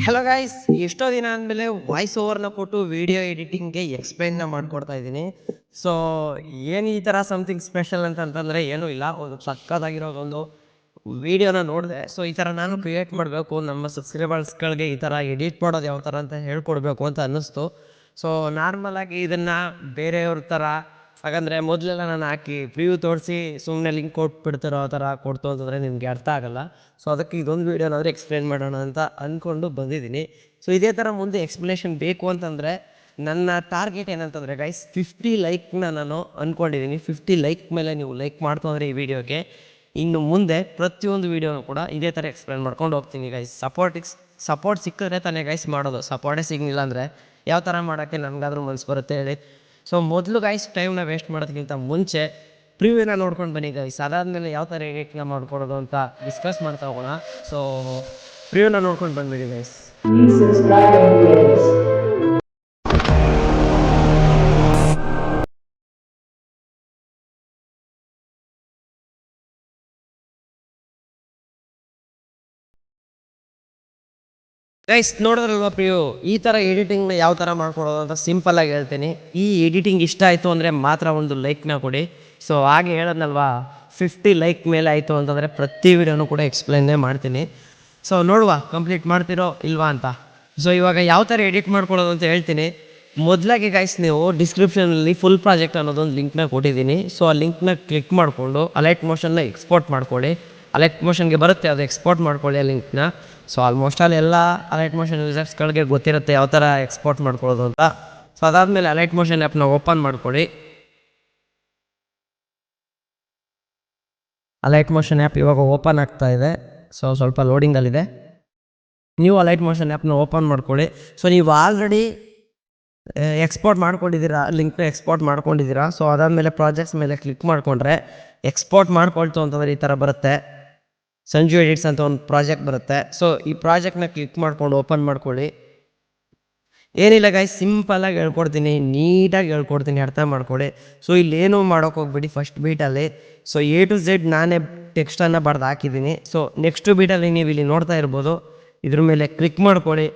Hello guys, ಎಷ್ಟೋ ದಿನ ಆದಮೇಲೆ ವಾಯ್ಸ್ ಓವರ್ನ ಕೊಟ್ಟು ವಿಡಿಯೋ ಎಡಿಟಿಂಗ್ಗೆ ಎಕ್ಸ್ಪ್ಲೈನ್ನ ಮಾಡ್ಕೊಡ್ತಾ ಇದ್ದೀನಿ. ಸೊ ಏನು ಈ ಥರ ಸಮಥಿಂಗ್ ಸ್ಪೆಷಲ್ ಅಂತಂತಂದರೆ ಏನೂ ಇಲ್ಲ. ಒಂದು ಸಕ್ಕತ್ತಾಗಿರೋದೊಂದು ವಿಡಿಯೋನ ನೋಡಿದೆ. ಸೊ ಈ ಥರ ನಾನು ಕ್ರಿಯೇಟ್ ಮಾಡಬೇಕು, ನಮ್ಮ ಸಬ್ಸ್ಕ್ರೈಬರ್ಸ್ಗಳಿಗೆ ಈ ಥರ ಎಡಿಟ್ ಮಾಡೋದು ಯಾವ ಥರ ಅಂತ ಹೇಳ್ಕೊಡ್ಬೇಕು ಅಂತ ಅನ್ನಿಸ್ತು. ಸೊ ನಾರ್ಮಲಾಗಿ ಇದನ್ನು ಬೇರೆಯವ್ರ ಥರ ಹಾಗಂದರೆ ಮೊದಲೆಲ್ಲ ನಾನು ಹಾಕಿ ಪ್ರಿವ್ಯೂ ತೋರಿಸಿ ಸುಮ್ಮನೆ ಲಿಂಕ್ ಕೊಟ್ಬಿಡ್ತಿರೋ ಆ ಥರ ಕೊಡ್ತು ಅಂತಂದರೆ ನಿಮಗೆ ಅರ್ಥ ಆಗೋಲ್ಲ. ಸೊ ಅದಕ್ಕೆ ಇದೊಂದು ವೀಡಿಯೋನಾದರೂ ಎಕ್ಸ್ಪ್ಲೇನ್ ಮಾಡೋಣ ಅಂತ ಅಂದ್ಕೊಂಡು ಬಂದಿದ್ದೀನಿ. ಸೊ ಇದೇ ಥರ ಮುಂದೆ ಎಕ್ಸ್ಪ್ಲನೇಷನ್ ಬೇಕು ಅಂತಂದರೆ ನನ್ನ ಟಾರ್ಗೆಟ್ ಏನಂತಂದರೆ ಗೈಸ್ 50 ಲೈಕ್ನ ನಾನು ಅಂದ್ಕೊಂಡಿದ್ದೀನಿ. 50 ಲೈಕ್ ಮೇಲೆ ನೀವು ಲೈಕ್ ಮಾಡ್ತು ಅಂದರೆ ಈ ವಿಡಿಯೋಗೆ ಇನ್ನು ಮುಂದೆ ಪ್ರತಿಯೊಂದು ವೀಡಿಯೋನೂ ಕೂಡ ಇದೇ ಥರ ಎಕ್ಸ್ಪ್ಲೇನ್ ಮಾಡ್ಕೊಂಡು ಹೋಗ್ತೀನಿ ಗೈಸ್. ಸಪೋರ್ಟ್ ಸಿಕ್ಕಿದ್ರೆ ತಾನೇ ಗೈಸ್ ಮಾಡೋದು. ಸಪೋರ್ಟೇ ಸಿಗಲಿಲ್ಲ ಅಂದರೆ ಯಾವ ಥರ ಮಾಡೋಕ್ಕೆ ನನಗಾದ್ರೂ ಮನಸ್ಸು ಬರುತ್ತೆ ಹೇಳಿ. ಸೊ ಮೊದಲು ಗೈಸ್ ಟೈಮ್ನ ವೇಸ್ಟ್ ಮಾಡೋದಕ್ಕಿಂತ ಮುಂಚೆ ಪ್ರಿವ್ಯೂನ ನೋಡ್ಕೊಂಡು ಬನ್ನಿ ಗೈಸ್. ಅದಾದಮೇಲೆ ಯಾವ ಥರ ಎಡಿಟ್ನ ಮಾಡ್ಕೊಡೋದು ಅಂತ ಡಿಸ್ಕಸ್ ಮಾಡ್ತಾ ಹೋಗೋಣ. ಸೊ ಪ್ರಿವ್ಯೂನ ನೋಡ್ಕೊಂಡು ಬಂದ್ಬಿಡಿ ಗೈಸ್. ಗೈಸ್ ನೋಡೋದ್ರಲ್ವ ಪ್ರಿಯು, ಈ ಥರ ಎಡಿಟಿಂಗ್ನ ಯಾವ ಥರ ಮಾಡ್ಕೊಡೋದು ಅಂತ ಸಿಂಪಲ್ಲಾಗಿ ಹೇಳ್ತೀನಿ. ಈ ಎಡಿಟಿಂಗ್ ಇಷ್ಟ ಆಯಿತು ಅಂದರೆ ಮಾತ್ರ ಒಂದು ಲೈಕ್ನ ಕೊಡಿ. ಸೊ ಹಾಗೆ ಹೇಳೋದ್ನಲ್ವಾ, 50 ಲೈಕ್ ಮೇಲೆ ಆಯಿತು ಅಂತಂದರೆ ಪ್ರತಿ ವಿಡಿಯೋನೂ ಕೂಡ ಎಕ್ಸ್ಪ್ಲೈನೇ ಮಾಡ್ತೀನಿ. ಸೊ ನೋಡುವ ಕಂಪ್ಲೀಟ್ ಮಾಡ್ತಿರೋ ಇಲ್ವಾ ಅಂತ. ಸೊ ಇವಾಗ ಯಾವ ಥರ ಎಡಿಟ್ ಮಾಡ್ಕೊಳ್ಳೋದು ಅಂತ ಹೇಳ್ತೀನಿ. ಮೊದಲಾಗಿ ಗೈಸ್ ನೀವು ಡಿಸ್ಕ್ರಿಪ್ಷನಲ್ಲಿ ಫುಲ್ ಪ್ರಾಜೆಕ್ಟ್ ಅನ್ನೋದೊಂದು ಲಿಂಕ್ನ ಕೊಟ್ಟಿದ್ದೀನಿ. ಸೊ ಆ ಲಿಂಕ್ನ ಕ್ಲಿಕ್ ಮಾಡಿಕೊಂಡು ಅಲೈಟ್ ಮೋಷನ್ನ ಎಕ್ಸ್ಪೋರ್ಟ್ ಮಾಡ್ಕೊಳ್ಳಿ. ಅಲೈಟ್ ಮೋಷನ್ಗೆ ಬರುತ್ತೆ, ಅದು ಎಕ್ಸ್ಪೋರ್ಟ್ ಮಾಡ್ಕೊಳ್ಳಿ ಆ ಲಿಂಕ್ನ. ಸೊ ಆಲ್ಮೋಸ್ಟ್ ಅಲ್ಲಿ ಎಲ್ಲ ಅಲೈಟ್ ಮೋಷನ್ ಯೂಸರ್ಸ್ಗಳಿಗೆ ಗೊತ್ತಿರುತ್ತೆ ಯಾವ ಥರ ಎಕ್ಸ್ಪೋರ್ಟ್ ಮಾಡ್ಕೊಳ್ಳೋದು ಅಂತ. ಸೊ ಅದಾದಮೇಲೆ ಅಲೈಟ್ ಮೋಷನ್ ಆ್ಯಪ್ನ ಓಪನ್ ಮಾಡ್ಕೊಳ್ಳಿ. ಅಲೈಟ್ ಮೋಷನ್ ಆ್ಯಪ್ ಇವಾಗ ಓಪನ್ ಆಗ್ತಾ ಇದೆ. ಸೊ ಸ್ವಲ್ಪ ಲೋಡಿಂಗಲ್ಲಿದೆ. ನೀವು ಅಲೈಟ್ ಮೋಷನ್ ಆ್ಯಪ್ನ ಓಪನ್ ಮಾಡ್ಕೊಳ್ಳಿ. ಸೊ ನೀವು ಆಲ್ರೆಡಿ ಎಕ್ಸ್ಪೋರ್ಟ್ ಮಾಡ್ಕೊಂಡಿದ್ದೀರಾ, ಲಿಂಕ್ನ ಎಕ್ಸ್ಪೋರ್ಟ್ ಮಾಡ್ಕೊಂಡಿದ್ದೀರಾ. ಸೊ ಅದಾದಮೇಲೆ ಪ್ರಾಜೆಕ್ಟ್ಸ್ ಮೇಲೆ ಕ್ಲಿಕ್ ಮಾಡಿಕೊಂಡ್ರೆ ಎಕ್ಸ್ಪೋರ್ಟ್ ಮಾಡ್ಕೊಳ್ತು ಅಂತಂದರೆ ಈ ಥರ ಬರುತ್ತೆ. ಸಂಜು ಎಡಿಟ್ಸ್ ಅಂತ ಒಂದು ಪ್ರಾಜೆಕ್ಟ್ ಬರುತ್ತೆ. ಸೊ ಈ ಪ್ರಾಜೆಕ್ಟ್ನ ಕ್ಲಿಕ್ ಮಾಡ್ಕೊಂಡು ಓಪನ್ ಮಾಡ್ಕೊಳ್ಳಿ. ಏನಿಲ್ಲ ಗೈಸ್, ಸಿಂಪಲ್ಲಾಗಿ ಹೇಳ್ಕೊಡ್ತೀನಿ, ನೀಟಾಗಿ ಹೇಳ್ಕೊಡ್ತೀನಿ, ಅರ್ಥ ಮಾಡ್ಕೊಳ್ಳಿ. ಸೊ ಇಲ್ಲೇನೂ ಮಾಡೋಕೆ ಹೋಗ್ಬಿಡಿ ಫಸ್ಟ್ ಬೀಟಲ್ಲಿ. ಸೊ A to Z ನಾನೇ ಟೆಕ್ಸ್ಟನ್ನು ಬರೆದು ಹಾಕಿದ್ದೀನಿ. ಸೊ ನೆಕ್ಸ್ಟ್ ಬೀಟಲ್ಲಿ ನೀವು ಇಲ್ಲಿ ನೋಡ್ತಾ ಇರ್ಬೋದು, ಇದ್ರ ಮೇಲೆ ಕ್ಲಿಕ್ ಮಾಡ್ಕೊಳ್ಳಿ.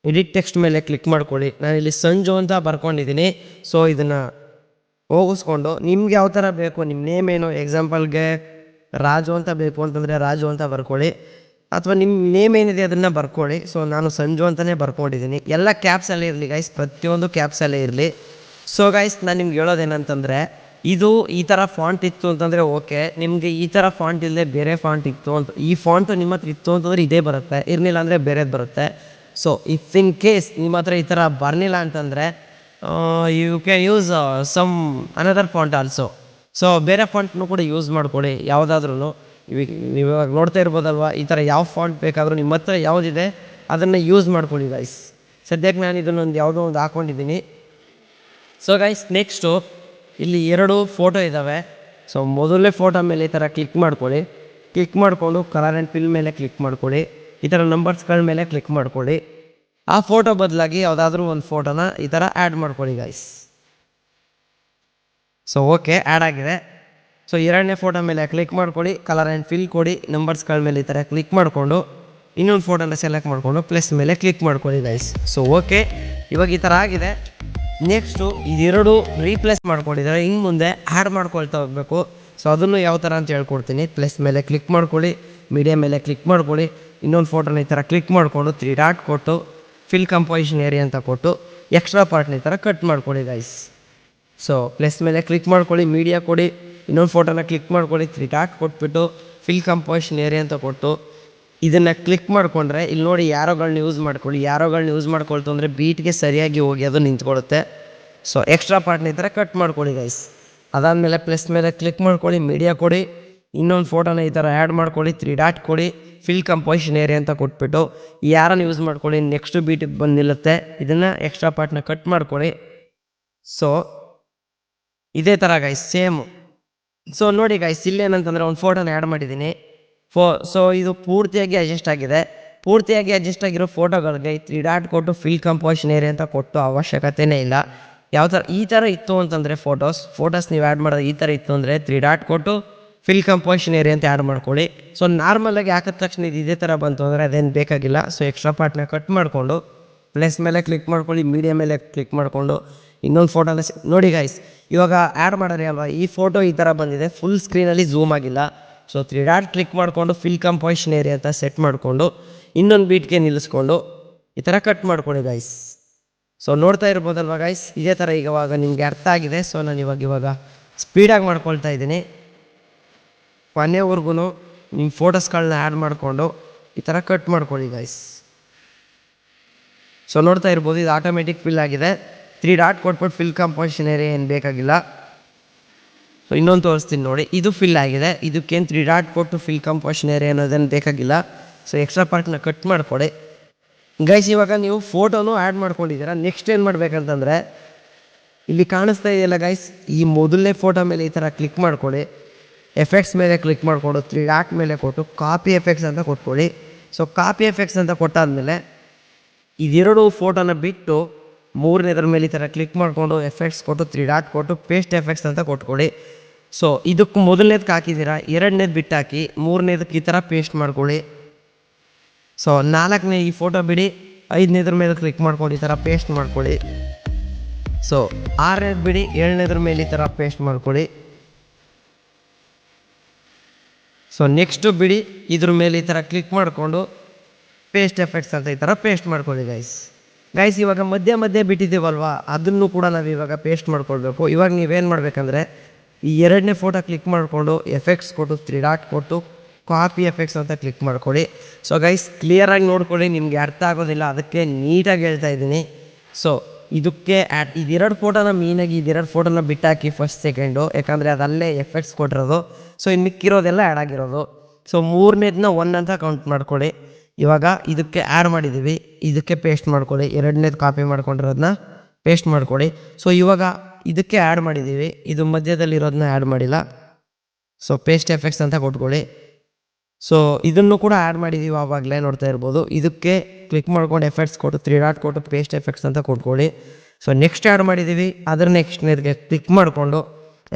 ಎಡಿಟ್ ಟೆಕ್ಸ್ಟ್ ಮೇಲೆ ಕ್ಲಿಕ್ ಮಾಡ್ಕೊಳ್ಳಿ. ನಾನಿಲ್ಲಿ ಸಂಜು ಅಂತ ಬರ್ಕೊಂಡಿದ್ದೀನಿ. ಸೊ ಇದನ್ನು ಹೋಗಿಸ್ಕೊಂಡು ನಿಮ್ಗೆ ಯಾವ ಥರ ಬೇಕು, ನಿಮ್ಮ ನೇಮ್ ಏನು, ಎಕ್ಸಾಂಪಲ್ಗೆ ರಾಜು ಅಂತ ಬೇಕು ಅಂತಂದರೆ ರಾಜು ಅಂತ ಬರ್ಕೊಳ್ಳಿ, ಅಥವಾ ನಿಮ್ಮ ನೇಮ್ ಏನಿದೆ ಅದನ್ನು ಬರ್ಕೊಳ್ಳಿ. ಸೊ ನಾನು ಸಂಜು ಅಂತಲೇ ಬರ್ಕೊಂಡಿದ್ದೀನಿ. ಎಲ್ಲ ಕ್ಯಾಪ್ಸಲ್ಲೇ ಇರಲಿ ಗೈಸ್, ಪ್ರತಿಯೊಂದು ಕ್ಯಾಪ್ಸಲ್ಲೇ ಇರಲಿ. ಸೊ ಗೈಸ್ ನಾನು ನಿಮ್ಗೆ ಹೇಳೋದೇನಂತಂದರೆ, ಇದು ಈ ಥರ ಫಾಂಟ್ ಇತ್ತು ಅಂತಂದರೆ ಓಕೆ. ನಿಮಗೆ ಈ ಥರ ಫಾಂಟ್ ಇಲ್ಲದೆ ಬೇರೆ ಫಾಂಟ್ ಇತ್ತು ಅಂತ, ಈ ಫಾಂಟು ನಿಮ್ಮ ಹತ್ರ ಇತ್ತು ಅಂತಂದರೆ ಇದೇ ಬರುತ್ತೆ, ಇರಲಿಲ್ಲ ಅಂದರೆ ಬೇರೆದು ಬರುತ್ತೆ. ಸೊ ಇಫ್ ಇನ್ ಕೇಸ್ ನಿಮ್ಮ ಹತ್ರ ಈ ಥರ ಬರಲಿಲ್ಲ ಅಂತಂದರೆ you can use some another font also. So ಬೇರೆ ಫಾಂಟ್ನು ಕೂಡ ಯೂಸ್ ಮಾಡ್ಕೊಳ್ಳಿ ಯಾವುದಾದ್ರೂ. ನೀವು ಇವಾಗ ನೋಡ್ತಾ ಇರ್ಬೋದಲ್ವ, ಈ ಥರ ಯಾವ ಫಾಂಟ್ ಬೇಕಾದರೂ ನಿಮ್ಮ ಹತ್ರ ಯಾವುದಿದೆ ಅದನ್ನು ಯೂಸ್ ಮಾಡ್ಕೊಳ್ಳಿ ಗೈಸ್. ಸದ್ಯಕ್ಕೆ ನಾನು ಇದನ್ನೊಂದು ಯಾವುದೋ ಒಂದು ಹಾಕ್ಕೊಂಡಿದ್ದೀನಿ. ಸೊ ಗೈಸ್ ನೆಕ್ಸ್ಟು ಇಲ್ಲಿ 2 ಫೋಟೋ ಇದ್ದಾವೆ. ಸೊ ಮೊದಲನೇ ಫೋಟೋ ಮೇಲೆ ಈ ಥರ ಕ್ಲಿಕ್ ಮಾಡ್ಕೊಳ್ಳಿ. ಕ್ಲಿಕ್ ಮಾಡಿಕೊಂಡು ಕಲರ್ ಆ್ಯಂಡ್ ಫಿಲ್ ಮೇಲೆ ಕ್ಲಿಕ್ ಮಾಡ್ಕೊಳ್ಳಿ. ಈ ಥರ ನಂಬರ್ಸ್ಗಳ ಮೇಲೆ ಕ್ಲಿಕ್ ಮಾಡ್ಕೊಳ್ಳಿ. ಆ ಫೋಟೋ ಬದಲಾಗಿ ಯಾವುದಾದ್ರೂ ಒಂದು ಫೋಟೋನ ಈ ಥರ ಆ್ಯಡ್ ಮಾಡ್ಕೊಳ್ಳಿ ಗೈಸ್. ಸೊ ಓಕೆ, ಆ್ಯಡ್ ಆಗಿದೆ. ಸೊ 2ನೇ ಫೋಟೋ ಮೇಲೆ ಕ್ಲಿಕ್ ಮಾಡ್ಕೊಳ್ಳಿ, ಕಲರ್ ಆ್ಯಂಡ್ ಫಿಲ್ ಕೊಡಿ, ನಂಬರ್ಸ್ಗಳ ಮೇಲೆ ಈ ಥರ ಕ್ಲಿಕ್ ಮಾಡಿಕೊಂಡು ಇನ್ನೊಂದು ಫೋಟೋನ ಸೆಲೆಕ್ಟ್ ಮಾಡಿಕೊಂಡು ಪ್ಲಸ್ ಮೇಲೆ ಕ್ಲಿಕ್ ಮಾಡ್ಕೊಳ್ಳಿ ಗೈಸ್. ಸೊ ಓಕೆ, ಇವಾಗ ಈ ಥರ ಆಗಿದೆ. ನೆಕ್ಸ್ಟು ಇದೆರಡು ರೀಪ್ಲೇಸ್ ಮಾಡ್ಕೊಂಡಿದ್ದಾರೆ, ಇನ್ನು ಮುಂದೆ ಆ್ಯಡ್ ಮಾಡ್ಕೊಳ್ತಾ ಹೋಗಬೇಕು. ಸೊ ಅದನ್ನು ಯಾವ ಥರ ಅಂತ ಹೇಳ್ಕೊಡ್ತೀನಿ. ಪ್ಲಸ್ ಮೇಲೆ ಕ್ಲಿಕ್ ಮಾಡ್ಕೊಳ್ಳಿ, ಮೀಡಿಯಾ ಮೇಲೆ ಕ್ಲಿಕ್ ಮಾಡ್ಕೊಳ್ಳಿ, ಇನ್ನೊಂದು ಫೋಟೋನ ಈ ಥರ ಕ್ಲಿಕ್ ಮಾಡಿಕೊಂಡು 3 ಡಾಟ್ ಕೊಟ್ಟು ಫಿಲ್ ಕಂಪೋಸಿಷನ್ ಏರಿಯಾ ಅಂತ ಕೊಟ್ಟು ಎಕ್ಸ್ಟ್ರಾ ಪಾರ್ಟ್ನ ಈ ಥರ ಕಟ್ ಮಾಡ್ಕೊಳ್ಳಿ ಗೈಸ್. ಸೊ ಪ್ಲಸ್ ಮೇಲೆ ಕ್ಲಿಕ್ ಮಾಡ್ಕೊಳ್ಳಿ, ಮೀಡಿಯಾ ಕೊಡಿ, ಇನ್ನೊಂದು ಫೋಟೋನ ಕ್ಲಿಕ್ ಮಾಡ್ಕೊಳ್ಳಿ, 3 ಡಾಟ್ ಕೊಟ್ಬಿಟ್ಟು ಫಿಲ್ ಕಂಪೋಸಿಷನ್ ಏರಿಯಾ ಅಂತ ಕೊಟ್ಟು ಇದನ್ನು ಕ್ಲಿಕ್ ಮಾಡಿಕೊಂಡ್ರೆ ಇಲ್ಲಿ ನೋಡಿ ಯಾರೋಗಳನ್ನ ಯೂಸ್ ಮಾಡ್ಕೊಳ್ಳಿ. ಯಾರೋಗಳನ್ನ ಯೂಸ್ ಮಾಡ್ಕೊಳ್ತು ಅಂದರೆ ಬೀಟ್ಗೆ ಸರಿಯಾಗಿ ಹೋಗಿ ಅದು ನಿಂತ್ಕೊಳ್ಳುತ್ತೆ. ಸೊ ಎಕ್ಸ್ಟ್ರಾ ಪಾರ್ಟ್ನ ಈ ಥರ ಕಟ್ ಮಾಡ್ಕೊಳ್ಳಿ ಗೈಸ್. ಅದಾದಮೇಲೆ ಪ್ಲಸ್ ಮೇಲೆ ಕ್ಲಿಕ್ ಮಾಡ್ಕೊಳ್ಳಿ, ಮೀಡಿಯಾ ಕೊಡಿ, ಇನ್ನೊಂದು ಫೋಟೋನ ಈ ಥರ ಆ್ಯಡ್ ಮಾಡ್ಕೊಳ್ಳಿ, 3 ಡಾಟ್ ಕೊಡಿ, ಫಿಲ್ ಕಂಪೋಸಿಷನ್ ಏರಿಯಾ ಅಂತ ಕೊಟ್ಬಿಟ್ಟು ಯಾರನ್ನು ಯೂಸ್ ಮಾಡ್ಕೊಳ್ಳಿ, ನೆಕ್ಸ್ಟ್ ಬೀಟಿಗೆ ಬಂದು ನಿಲ್ಲುತ್ತೆ. ಇದನ್ನು ಎಕ್ಸ್ಟ್ರಾ ಪಾರ್ಟ್ನ ಕಟ್ ಮಾಡ್ಕೊಳ್ಳಿ. ಸೊ ಇದೇ ಥರ ಗೈಸ್ ಸೇಮು. ಸೊ ನೋಡಿ ಗೈಸ್, ಇಲ್ಲೇನಂತಂದರೆ ಒಂದು ಫೋಟೋನ ಆ್ಯಡ್ ಮಾಡಿದ್ದೀನಿ. ಸೊ ಇದು ಪೂರ್ತಿಯಾಗಿ ಅಡ್ಜಸ್ಟ್ ಆಗಿದೆ. ಪೂರ್ತಿಯಾಗಿ ಅಡ್ಜಸ್ಟ್ ಆಗಿರೋ ಫೋಟೋಗಳಿಗೆ 3 ಡಾಟ್ ಕೊಟ್ಟು ಫಿಲ್ ಕಂಪೋಸಿಷನ್ ಏರಿಯಾ ಅಂತ ಕೊಟ್ಟು ಅವಶ್ಯಕತೆಯೇ ಇಲ್ಲ. ಯಾವ ಥರ ಈ ಥರ ಇತ್ತು ಅಂತಂದರೆ ಫೋಟೋಸ್ ನೀವು ಆ್ಯಡ್ ಮಾಡೋದು ಈ ಥರ ಇತ್ತು ಅಂದರೆ 3 ಡಾಟ್ ಕೊಟ್ಟು ಫಿಲ್ ಕಂಪೋಸಿಷನ್ ಏರಿಯಾ ಅಂತ ಆ್ಯಡ್ ಮಾಡ್ಕೊಳ್ಳಿ. ಸೊ ನಾರ್ಮಲಾಗಿ ಹಾಕಿದ ತಕ್ಷಣ ಇದು ಇದೇ ಥರ ಬಂತು ಅಂದರೆ ಅದೇನು ಬೇಕಾಗಿಲ್ಲ. ಸೊ ಎಕ್ಸ್ಟ್ರಾ ಪಾರ್ಟ್ನ ಕಟ್ ಮಾಡಿಕೊಂಡು ಪ್ಲಸ್ ಮೇಲೆ ಕ್ಲಿಕ್ ಮಾಡ್ಕೊಳ್ಳಿ, ಮೀಡಿಯಾ ಮೇಲೆ ಕ್ಲಿಕ್ ಮಾಡಿಕೊಂಡು ಇನ್ನೊಂದು ಫೋಟೋನ ನೋಡಿ ಗೈಸ್. ಇವಾಗ ಆ್ಯಡ್ ಮಾಡೋರಿ ಅಲ್ವಾ, ಈ ಫೋಟೋ ಈ ಥರ ಬಂದಿದೆ, ಫುಲ್ ಸ್ಕ್ರೀನಲ್ಲಿ ಝೂಮ್ ಆಗಿಲ್ಲ. ಸೊ 3 ಡಾಟ್ ಕ್ಲಿಕ್ ಮಾಡಿಕೊಂಡು ಫಿಲ್ ಕಂಪೋಸಿಷನ್ ಏರಿಯಾ ಅಂತ ಸೆಟ್ ಮಾಡಿಕೊಂಡು ಇನ್ನೊಂದು ಬೀಟ್ಗೆ ನಿಲ್ಲಿಸ್ಕೊಂಡು ಈ ಥರ ಕಟ್ ಮಾಡ್ಕೊಳ್ಳಿ ಗೈಸ್. ಸೊ ನೋಡ್ತಾ ಇರ್ಬೋದಲ್ವ ಗೈಸ್, ಇದೇ ಥರ ಇವಾಗ ನಿಮಗೆ ಅರ್ಥ ಆಗಿದೆ. ಸೊ ನಾನು ಇವಾಗ ಸ್ಪೀಡಾಗಿ ಮಾಡ್ಕೊಳ್ತಾ ಇದ್ದೀನಿ. ಕೊನೆವರೆಗೂ ನಿಮ್ಮ ಫೋಟೋಸ್ಗಳನ್ನ ಆ್ಯಡ್ ಮಾಡಿಕೊಂಡು ಈ ಥರ ಕಟ್ ಮಾಡ್ಕೊಳ್ಳಿ ಗೈಸ್. ಸೊ ನೋಡ್ತಾ ಇರ್ಬೋದು, ಇದು ಆಟೋಮೆಟಿಕ್ ಫಿಲ್ ಆಗಿದೆ. 3 ಡಾಟ್ ಕೊಟ್ಬಿಟ್ಟು ಫಿಲ್ ಕಂಪೋಸಿಷನ್ ಏರಿಯಾ ಏನು ಬೇಕಾಗಿಲ್ಲ. ಸೊ ಇನ್ನೊಂದು ತೋರಿಸ್ತೀನಿ ನೋಡಿ, ಇದು ಫಿಲ್ ಆಗಿದೆ. ಇದಕ್ಕೇನು 3 ಡಾಟ್ ಕೊಟ್ಟು ಫಿಲ್ ಕಂಪೋಸಿಷನ್ ಏರಿಯಾ ಅನ್ನೋದೇನು ಬೇಕಾಗಿಲ್ಲ. ಸೊ ಎಕ್ಸ್ಟ್ರಾ ಪಾರ್ಟ್ನ ಕಟ್ ಮಾಡಿಕೊಡಿ ಗೈಸ್. ಇವಾಗ ನೀವು ಫೋಟೋನು ಆ್ಯಡ್ ಮಾಡ್ಕೊಂಡಿದ್ದೀರಾ. ನೆಕ್ಸ್ಟ್ ಏನು ಮಾಡಬೇಕಂತಂದರೆ, ಇಲ್ಲಿ ಕಾಣಿಸ್ತಾ ಇದೆಯಲ್ಲ ಗೈಸ್, ಈ ಮೊದಲನೇ ಫೋಟೋ ಮೇಲೆ ಈ ಥರ ಕ್ಲಿಕ್ ಮಾಡ್ಕೊಳ್ಳಿ. ಎಫೆಕ್ಟ್ಸ್ ಮೇಲೆ ಕ್ಲಿಕ್ ಮಾಡಿಕೊಂಡು 3 ಡಾಟ್ ಮೇಲೆ ಕೊಟ್ಟು ಕಾಪಿ ಎಫೆಕ್ಟ್ಸ್ ಅಂತ ಕೊಟ್ಕೊಳ್ಳಿ. ಸೊ ಕಾಪಿ ಎಫೆಕ್ಟ್ಸ್ ಅಂತ ಕೊಟ್ಟಾದಮೇಲೆ ಇದೆರಡು ಫೋಟೋನ ಬಿಟ್ಟು ಮೂರನೇದ್ರ ಮೇಲೆ ಈ ಥರ ಕ್ಲಿಕ್ ಮಾಡಿಕೊಂಡು ಎಫೆಕ್ಟ್ಸ್ ಕೊಟ್ಟು 3 ಡಾಟ್ ಕೊಟ್ಟು ಪೇಸ್ಟ್ ಎಫೆಕ್ಟ್ಸ್ ಅಂತ ಕೊಟ್ಕೊಳ್ಳಿ. ಸೊ ಇದಕ್ಕೆ ಮೊದಲನೇದಕ್ಕೆ ಹಾಕಿದ್ದೀರಾ, ಎರಡನೇದು ಬಿಟ್ಟು ಹಾಕಿ, ಮೂರನೇದಕ್ಕೆ ಈ ಥರ ಪೇಸ್ಟ್ ಮಾಡ್ಕೊಳ್ಳಿ. ಸೊ 4ನೇ ಈ ಫೋಟೋ ಬಿಡಿ, 5ನೇದ್ರ ಮೇಲೆ ಕ್ಲಿಕ್ ಮಾಡ್ಕೊಂಡು ಈ ಥರ ಪೇಸ್ಟ್ ಮಾಡ್ಕೊಳ್ಳಿ. ಸೊ 6ನೇದು ಬಿಡಿ, 7ನೇದ್ರ ಮೇಲೆ ಈ ಥರ ಪೇಸ್ಟ್ ಮಾಡ್ಕೊಳ್ಳಿ. ಸೊ ನೆಕ್ಸ್ಟು ಬಿಡಿ, ಇದ್ರ ಮೇಲೆ ಈ ಥರ ಕ್ಲಿಕ್ ಮಾಡಿಕೊಂಡು ಪೇಸ್ಟ್ ಎಫೆಕ್ಟ್ಸ್ ಅಂತ ಈ ಥರ ಪೇಸ್ಟ್ ಮಾಡ್ಕೊಳ್ಳಿ ಗೈಸ್. ಇವಾಗ ಮಧ್ಯೆ ಬಿಟ್ಟಿದ್ದೀವಲ್ವ, ಅದನ್ನು ಕೂಡ ನಾವು ಇವಾಗ ಪೇಸ್ಟ್ ಮಾಡ್ಕೊಳ್ಬೇಕು. ಇವಾಗ ನೀವೇನು ಮಾಡಬೇಕಂದ್ರೆ, ಈ 2ನೇ ಫೋಟೋ ಕ್ಲಿಕ್ ಮಾಡಿಕೊಂಡು ಎಫೆಕ್ಟ್ಸ್ ಕೊಟ್ಟು 3 ಡಾಟ್ ಕೊಟ್ಟು ಕಾಪಿ ಎಫೆಕ್ಟ್ಸ್ ಅಂತ ಕ್ಲಿಕ್ ಮಾಡ್ಕೊಳ್ಳಿ. ಸೊ ಗೈಸ್ ಕ್ಲಿಯರಾಗಿ ನೋಡ್ಕೊಳ್ಳಿ, ನಿಮಗೆ ಅರ್ಥ ಆಗೋದಿಲ್ಲ, ಅದಕ್ಕೆ ನೀಟಾಗಿ ಹೇಳ್ತಾ ಇದ್ದೀನಿ. ಸೊ ಇದಕ್ಕೆ ಇದೆರಡು ಫೋಟೋನ ಮೀನಾಗಿ ಇದೆರಡು ಫೋಟೋನ ಬಿಟ್ಟಾಕಿ ಫಸ್ಟ್ ಸೆಕೆಂಡು, ಯಾಕಂದರೆ ಅದಲ್ಲೇ ಎಫೆಕ್ಟ್ಸ್ ಕೊಟ್ಟಿರೋದು. ಸೊ ಇನ್ನು ಮಿಕ್ಕಿರೋದೆಲ್ಲ ಆ್ಯಡ್ ಆಗಿರೋದು. ಸೊ 3ನೇದನ್ನ 1 ಅಂತ ಕೌಂಟ್ ಮಾಡ್ಕೊಳ್ಳಿ. ಇವಾಗ ಇದಕ್ಕೆ ಆ್ಯಡ್ ಮಾಡಿದ್ದೀವಿ, ಇದಕ್ಕೆ ಪೇಸ್ಟ್ ಮಾಡ್ಕೊಳ್ಳಿ. 2ನೇದು ಕಾಪಿ ಮಾಡ್ಕೊಂಡಿರೋದನ್ನ ಪೇಸ್ಟ್ ಮಾಡ್ಕೊಳ್ಳಿ. ಸೊ ಇವಾಗ ಇದಕ್ಕೆ ಆ್ಯಡ್ ಮಾಡಿದ್ದೀವಿ, ಇದು ಮಧ್ಯದಲ್ಲಿರೋದನ್ನ ಆ್ಯಡ್ ಮಾಡಿಲ್ಲ. ಸೊ ಪೇಸ್ಟ್ ಎಫೆಕ್ಟ್ಸ್ ಅಂತ ಕೊಟ್ಕೊಳ್ಳಿ. ಸೊ ಇದನ್ನು ಕೂಡ ಆ್ಯಡ್ ಮಾಡಿದ್ದೀವಿ, ಆವಾಗಲೇ ನೋಡ್ತಾ ಇರ್ಬೋದು. ಇದಕ್ಕೆ ಕ್ಲಿಕ್ ಮಾಡ್ಕೊಂಡು ಎಫೆಕ್ಟ್ಸ್ ಕೊಟ್ಟು 3 ಡಾಟ್ ಕೊಟ್ಟು ಪೇಸ್ಟ್ ಎಫೆಕ್ಟ್ಸ್ ಅಂತ ಕೊಟ್ಕೊಳ್ಳಿ. ಸೊ ನೆಕ್ಸ್ಟ್ ಆ್ಯಡ್ ಮಾಡಿದ್ದೀವಿ, ಅದರ ನೆಕ್ಸ್ಟ್ನೇದಕ್ಕೆ ಕ್ಲಿಕ್ ಮಾಡಿಕೊಂಡು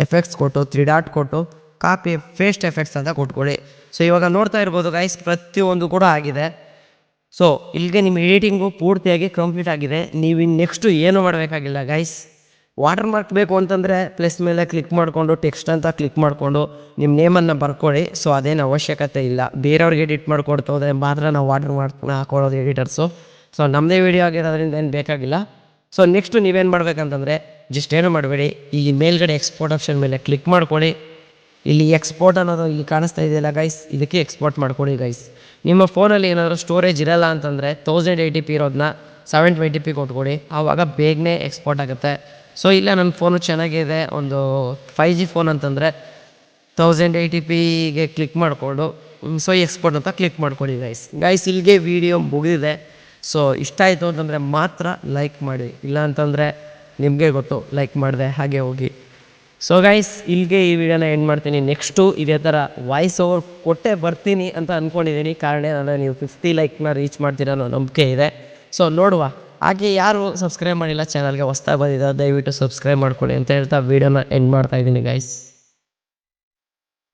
ಎಫೆಕ್ಟ್ಸ್ ಕೊಟ್ಟು 3 ಡಾಟ್ ಕೊಟ್ಟು ಕಾಪಿ ಪೇಸ್ಟ್ ಎಫೆಕ್ಟ್ಸ್ ಅಂತ ಕೊಟ್ಕೊಳ್ಳಿ. ಸೊ ಇವಾಗ ನೋಡ್ತಾ ಇರ್ಬೋದು ಗೈಸ್, ಪ್ರತಿಯೊಂದು ಕೂಡ ಆಗಿದೆ. ಸೊ ಇಲ್ಲಿಗೆ ನಿಮ್ಮ ಎಡಿಟಿಂಗು ಪೂರ್ತಿಯಾಗಿ ಕಂಪ್ಲೀಟ್ ಆಗಿದೆ. ನೀವು ಇನ್ನು ನೆಕ್ಸ್ಟು ಏನೂ ಮಾಡಬೇಕಾಗಿಲ್ಲ ಗೈಸ್. ವಾಟರ್ ಮಾರ್ಕ್ ಬೇಕು ಅಂತಂದರೆ ಪ್ಲಸ್ ಮೇಲೆ ಕ್ಲಿಕ್ ಮಾಡಿಕೊಂಡು ಟೆಕ್ಸ್ಟ್ ಅಂತ ಕ್ಲಿಕ್ ಮಾಡಿಕೊಂಡು ನಿಮ್ಮ ನೇಮನ್ನು ಬರ್ಕೊಳ್ಳಿ. ಸೊ ಅದೇನು ಅವಶ್ಯಕತೆ ಇಲ್ಲ, ಬೇರೆಯವ್ರಿಗೆ ಎಡಿಟ್ ಮಾಡಿಕೊಡ್ತಾ ಹೋದರೆ ಮಾತ್ರ ನಾವು ವಾಟರ್ ಮಾರ್ಕ್ನ ಹಾಕೊಳ್ಳೋದು ಎಡಿಟರ್ಸು. ಸೊ ನಮ್ಮದೇ ವೀಡಿಯೋ ಆಗಿರೋದ್ರಿಂದ ಏನು ಬೇಕಾಗಿಲ್ಲ. ಸೊ ನೆಕ್ಸ್ಟು ನೀವೇನು ಮಾಡಬೇಕಂತಂದರೆ, ಜಸ್ಟ್ ಏನೂ ಮಾಡಬೇಡಿ, ಈ ಮೇಲ್ಗಡೆ ಎಕ್ಸ್ಪೋರ್ಟ್ ಆಪ್ಷನ್ ಮೇಲೆ ಕ್ಲಿಕ್ ಮಾಡ್ಕೊಳ್ಳಿ. ಇಲ್ಲಿ ಎಕ್ಸ್ಪೋರ್ಟ್ ಅನ್ನೋದು ಇಲ್ಲಿ ಕಾಣಿಸ್ತಾ ಇದೆಯಲ್ಲ ಗೈಸ್, ಇದಕ್ಕೆ ಎಕ್ಸ್ಪೋರ್ಟ್ ಮಾಡ್ಕೊಳ್ಳಿ ಗೈಸ್. ನಿಮ್ಮ ಫೋನಲ್ಲಿ ಏನಾದರೂ ಸ್ಟೋರೇಜ್ ಇರಲ್ಲ ಅಂತಂದರೆ 1080p ಇರೋದನ್ನ 720p ಕೊಟ್ಕೊಳ್ಳಿ, ಆವಾಗ ಬೇಗನೆ ಎಕ್ಸ್ಪೋರ್ಟ್ ಆಗುತ್ತೆ. ಸೊ ಇಲ್ಲ ನನ್ನ ಫೋನು ಚೆನ್ನಾಗಿದೆ, ಒಂದು 5G ಫೋನ್ ಅಂತಂದರೆ 1080pಗೆ ಕ್ಲಿಕ್ ಮಾಡಿಕೊಂಡು ಸೊ ಎಕ್ಸ್ಪೋರ್ಟ್ ಅಂತ ಕ್ಲಿಕ್ ಮಾಡ್ಕೊಳ್ಳಿ ಗೈಸ್. ಇಲ್ಲಿಗೆ ವೀಡಿಯೋ ಮುಗಿದಿದೆ. ಸೊ ಇಷ್ಟ ಆಯಿತು ಅಂತಂದರೆ ಮಾತ್ರ ಲೈಕ್ ಮಾಡಿ, ಇಲ್ಲ ಅಂತಂದರೆ ನಿಮಗೆ ಗೊತ್ತು ಲೈಕ್ ಮಾಡಿದೆ ಹಾಗೆ ಹೋಗಿ. ಸೊ ಗೈಸ್ ಇಲ್ಲಿಗೆ ಈ ವಿಡಿಯೋನ ಎಂಡ್ ಮಾಡ್ತೀನಿ. ನೆಕ್ಸ್ಟು ಇದೇ ಥರ ವಾಯ್ಸ್ ಓವರ್ ಕೊಟ್ಟೆ ಬರ್ತೀನಿ ಅಂತ ಅಂದ್ಕೊಂಡಿದ್ದೀನಿ. ಕಾರಣ ಅಂದರೆ ನೀವು 50 ಲೈಕ್ನ ರೀಚ್ ಮಾಡ್ತೀರ ಅನ್ನೋ ನಂಬಿಕೆ ಇದೆ. ಸೊ ನೋಡುವ. ಹಾಗೆ ಯಾರು ಸಬ್ಸ್ಕ್ರೈಬ್ ಮಾಡಿಲ್ಲ ಚಾನಲ್ಗೆ, ಹೊಸ್ದಾಗಿ ಬಂದಿದ್ದಾರೆ, ದಯವಿಟ್ಟು ಸಬ್ಸ್ಕ್ರೈಬ್ ಮಾಡ್ಕೊಳ್ಳಿ ಅಂತ ಹೇಳ್ತಾ ವೀಡಿಯೋನ ಎಂಡ್ ಮಾಡ್ತಾಯಿದ್ದೀನಿ ಗೈಸ್.